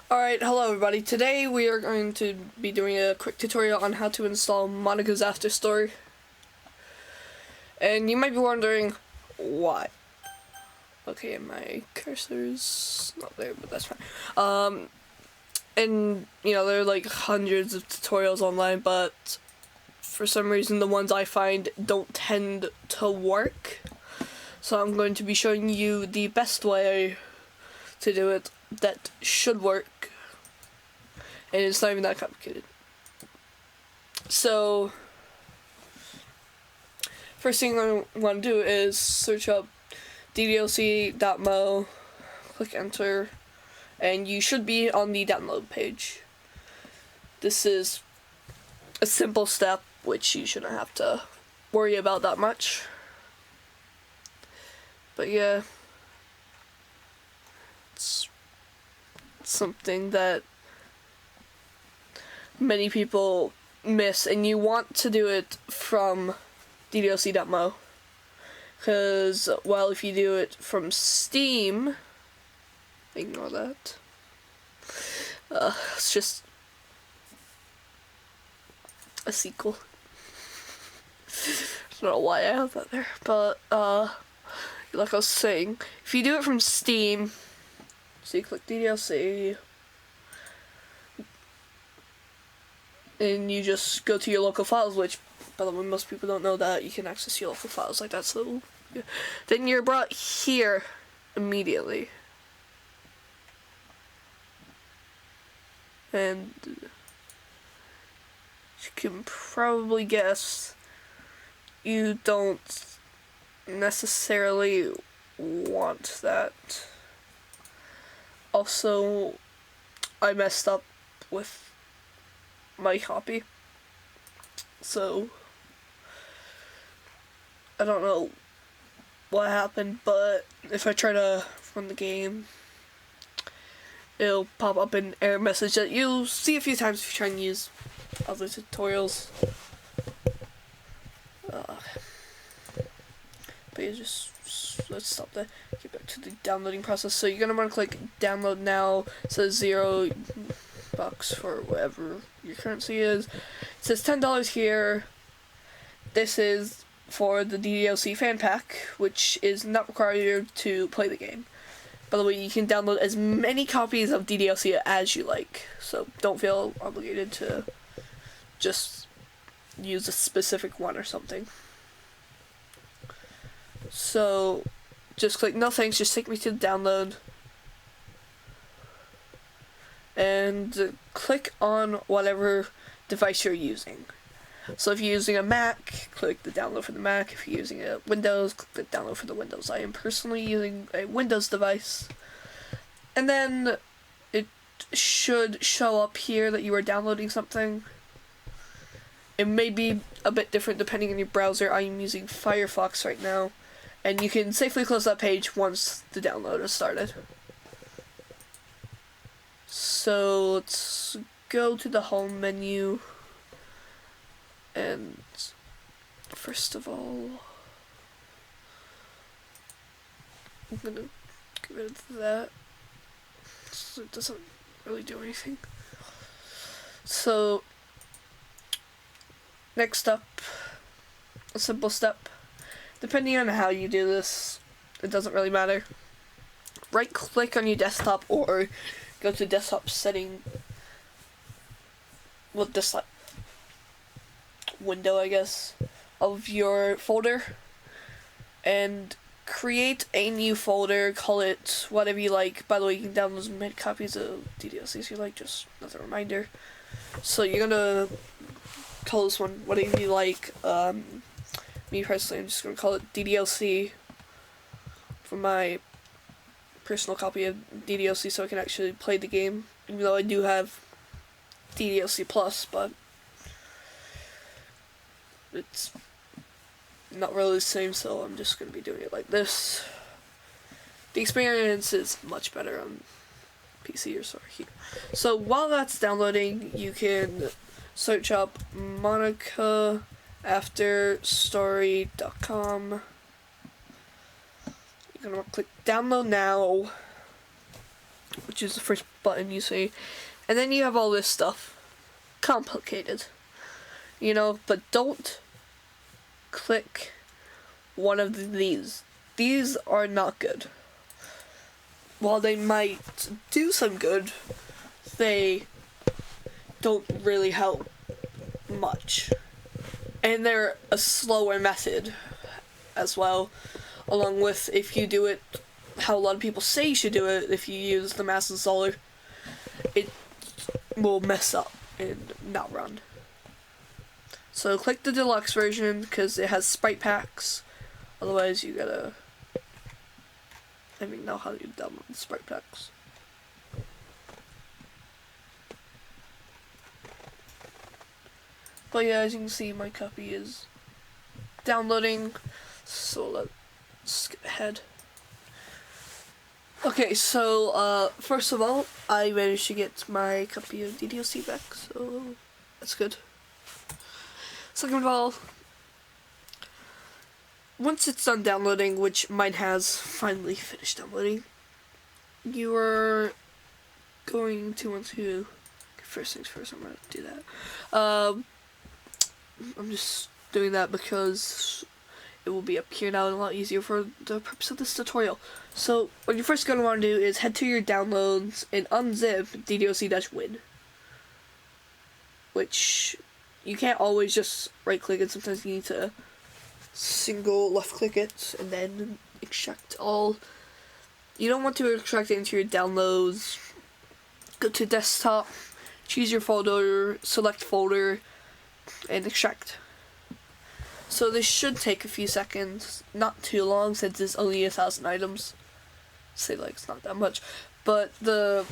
Alright, hello everybody. Today we are going to be doing a quick tutorial on how to install Monika's After Story. And you might be wondering, why? Okay, my cursor's not there, but that's fine. And, you know, there are like hundreds of tutorials online, but for some reason the ones I find don't tend to work. So I'm going to be showing you the best way to do it that should work, and it's not even that complicated. So first thing I want to do is search up DDLC.mo, click enter, and you should be on the download page. This is a simple step which you shouldn't have to worry about that much, but yeah, it's something that many people miss, and you want to do it from DDLC.mo, because, well, if you do it from Steam, ignore that, it's just a sequel. I don't know why I have that there, but like I was saying, if you do it from Steam, so you click DDLC, and you just go to your local files, which, by the way, most people don't know that you can access your local files like that, so yeah. Then you're brought here immediately. And you can probably guess you don't necessarily want that. Also, I messed up with my copy, so I don't know what happened, but if I try to run the game, it'll pop up an error message that you'll see a few times if you try and use other tutorials. But you just, let's stop there. Get back to the downloading process. So you're gonna want to click download now. It says $0 for whatever your currency is. It says $10 here. This is for the DDLC fan pack, which is not required to play the game. By the way, you can download as many copies of DDLC as you like, so don't feel obligated to just use a specific one or something. So just click no thanks, just take me to the download, and click on whatever device you're using. So if you're using a Mac, click the download for the Mac. If you're using a Windows, click the download for the Windows. I am personally using a Windows device. And then it should show up here that you are downloading something. It may be a bit different depending on your browser. I am using Firefox right now. And you can safely close that page once the download is started. So let's go to the home menu. And first of all, I'm gonna get rid of that, so it doesn't really do anything. So next up, a simple step. Depending on how you do this, it doesn't really matter. Right click on your desktop or go to desktop setting with this like window, I guess, of your folder, and create a new folder. Call it whatever you like. By the way, you can download as many copies of DDLC as you like, just as a reminder. So you're gonna call this one whatever you like. Me personally, I'm just gonna call it DDLC for my personal copy of DDLC, so I can actually play the game, even though I do have DDLC Plus, but it's not really the same, so I'm just going to be doing it like this. The experience is much better on PC or sorry. So while that's downloading, you can search up monikaafterstory.com. You're going to click download now, which is the first button you see, and then you have all this stuff. Complicated, you know, but don't click one of these. These are not good. While they might do some good, they don't really help much. And they're a slower method as well, along with if you do it how a lot of people say you should do it, if you use the mass installer, it will mess up and not run. So click the deluxe version because it has sprite packs, otherwise you gotta know how to download the sprite packs. But yeah, as you can see, my copy is downloading, so let's skip ahead. Okay, so first of all, I managed to get my copy of DDLC back, so that's good. Second of all, once it's done downloading, which mine has finally finished downloading, you are going to want to, first things first, I'm going to do that. I'm just doing that because it will be up here now and a lot easier for the purpose of this tutorial. So what you're first going to want to do is head to your downloads and unzip DDLC-win, which you can't always just right click it, sometimes you need to single left click it and then extract all. You don't want to extract it into your downloads. Go to desktop, choose your folder, select folder, and extract. So this should take a few seconds, not too long since it's only 1,000 items. Say like it's not that much, but the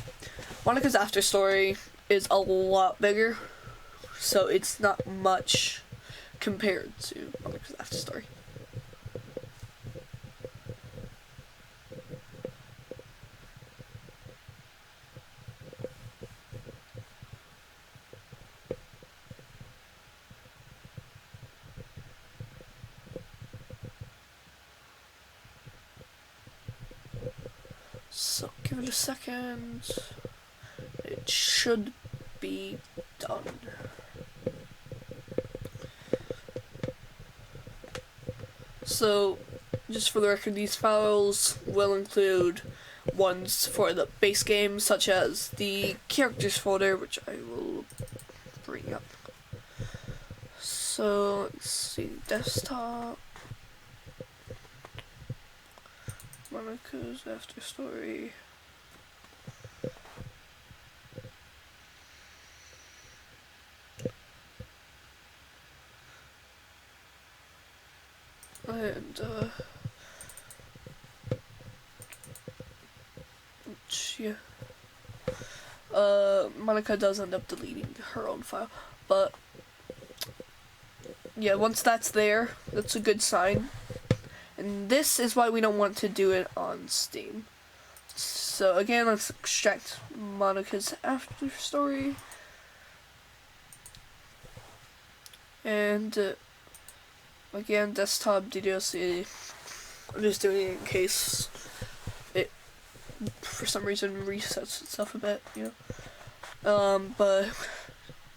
Monika's after story is a lot bigger, so it's not much compared to Monika's after story. So give it a second. It should be done. So just for the record, these files will include ones for the base game, such as the characters folder, which I will bring up. So let's see, desktop, Monika's after story. And yeah, Monika does end up deleting her own file, but yeah, once that's there, that's a good sign. And this is why we don't want to do it on Steam. So again, let's extract Monika's after story, and again, desktop DDLC. I'm just doing it in case it, for some reason, resets itself a bit, you know. But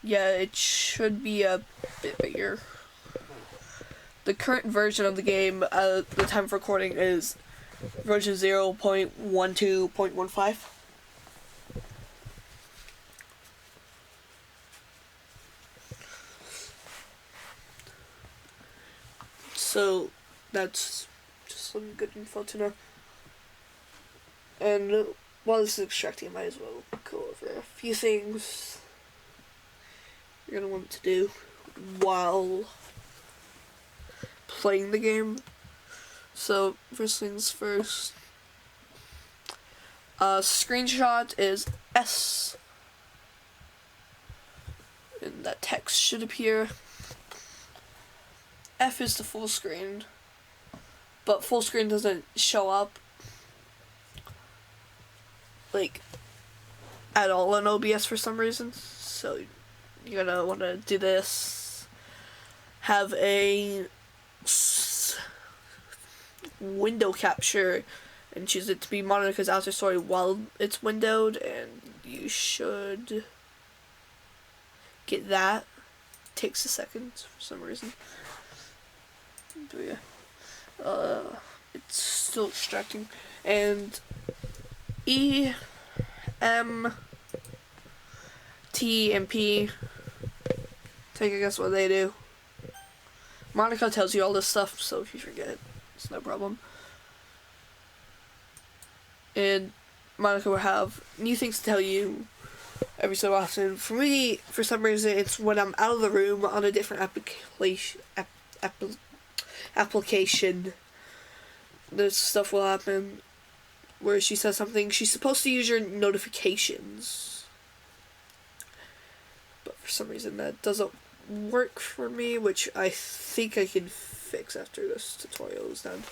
yeah, it should be a bit bigger. The current version of the game at the time of recording is version 0.12.15. So that's just some good info to know. And while this is extracting, I might as well go over a few things you're going to want to do while playing the game. So first things first, screenshot is S, and that text should appear. F is the full screen, but full screen doesn't show up like at all in OBS for some reason, so you're gonna want to do this, have a window capture and choose it to be Monika's after story while it's windowed, and you should get that. Takes a second for some reason. But yeah. It's still extracting. And E, M, T, and P. Take a guess what they do. Monika tells you all this stuff, so if you forget, it's no problem. And Monika will have new things to tell you every so often. For me, for some reason, it's when I'm out of the room on a different application. This stuff will happen where she says something. She's supposed to use your notifications, but for some reason that doesn't work for me, which I think I can fix after this tutorial is done.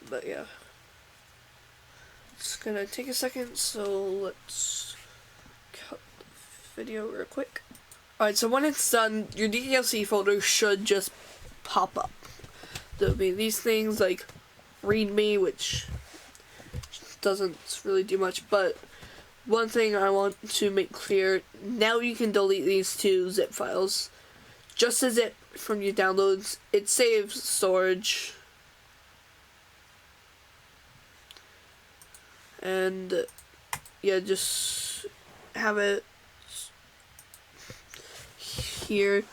But yeah, it's gonna take a second, so let's cut the video real quick. Alright, so when it's done, your DDLC folder should just pop up. There'll be these things like README, which doesn't really do much, but one thing I want to make clear, now you can delete these two zip files. Just as it from your downloads, it saves storage. And yeah, just have it here.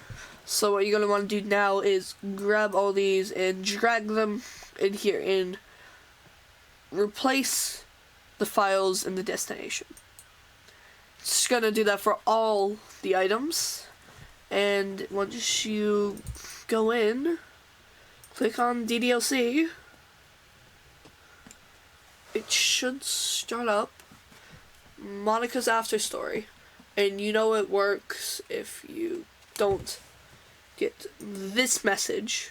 So what you're going to want to do now is grab all these and drag them in here and replace the files in the destination. It's going to do that for all the items. And once you go in, click on DDLC, it should start up Monika's After Story. And you know it works if you don't get this message.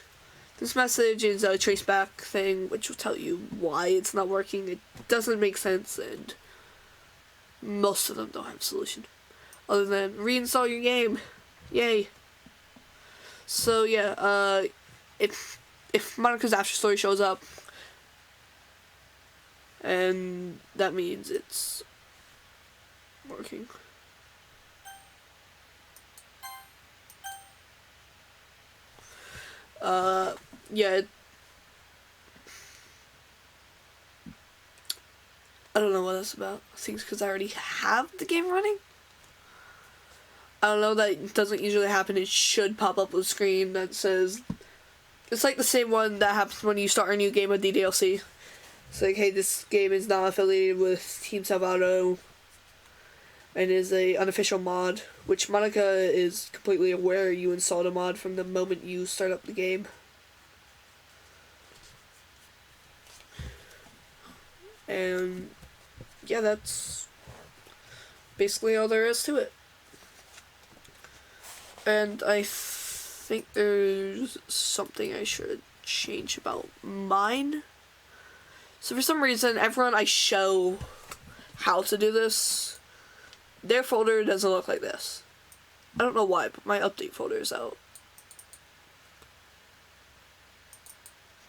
This message is a traceback thing, which will tell you why it's not working. It doesn't make sense, and most of them don't have a solution. Other than reinstall your game. Yay. So yeah, if Monika's After Story shows up, and that means it's working. Yeah, I don't know what that's about. I think it's because I already have the game running. I don't know, that doesn't usually happen. It should pop up with a screen that says, it's like the same one that happens when you start a new game with DDLC. It's like, hey, this game is not affiliated with Team Salvato and is a unofficial mod, which Monika is completely aware you installed a mod from the moment you start up the game. And yeah, that's basically all there is to it. And I think there's something I should change about mine. So for some reason, everyone I show how to do this, their folder doesn't look like this. I don't know why, but my update folder is out.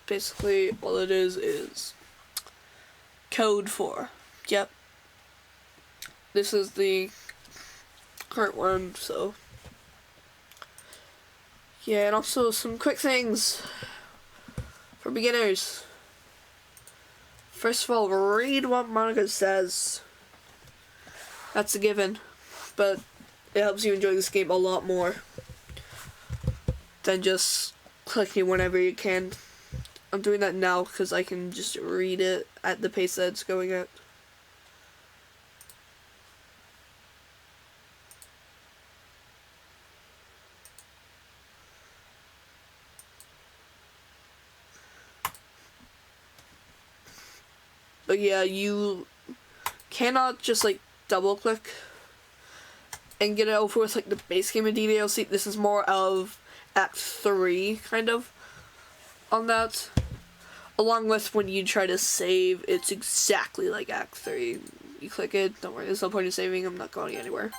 Basically, all it is code for. Yep. This is the current one, so. Yeah, and also some quick things for beginners. First of all, read what Monika says. That's a given, but it helps you enjoy this game a lot more than just clicking whenever you can. I'm doing that now because I can just read it at the pace that it's going at. But yeah, you cannot just like double click and get it over with like the base game of DDLC. This is more of Act 3 kind of on that. Along with when you try to save, it's exactly like Act 3. You click it, don't worry, there's no point in saving, I'm not going anywhere.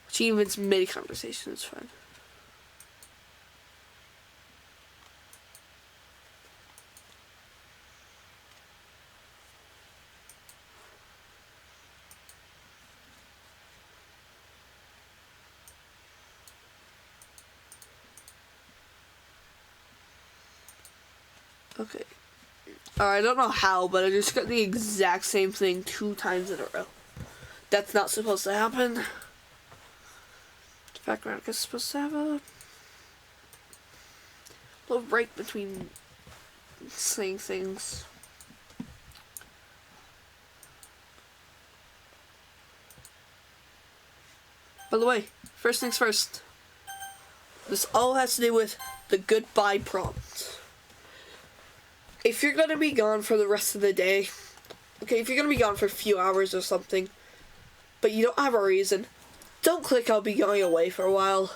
Which even mid-conversation is fine. Okay. I don't know how, but I just got the exact same thing 2 times in a row. That's not supposed to happen. The background is supposed to have a little break between saying things. By the way, first things first. This all has to do with the goodbye prompt. If you're gonna be gone for the rest of the day, okay, if you're gonna be gone for a few hours or something, but you don't have a reason, don't click I'll be going away for a while.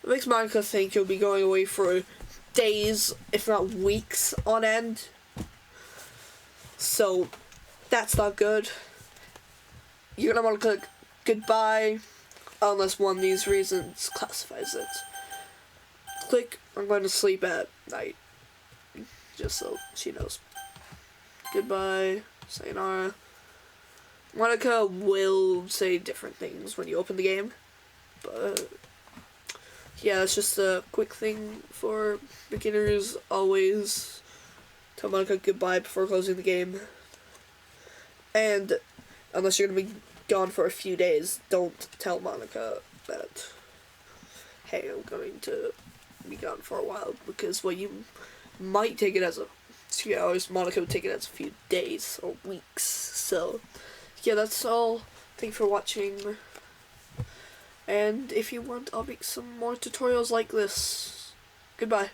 It makes Monika think you'll be going away for days, if not weeks on end. So, that's not good. You're gonna want to click goodbye, unless one of these reasons classifies it. Click I'm going to sleep at night, just so she knows. Goodbye, sayonara. Monika will say different things when you open the game, but yeah, it's just a quick thing for beginners. Always tell Monika goodbye before closing the game. And unless you're going to be gone for a few days, don't tell Monika that, hey, I'm going to be gone for a while, because what you might take it as a few hours, Monika would take it as a few days or weeks. So yeah, that's all. Thank you for watching. And if you want, I'll make some more tutorials like this. Goodbye.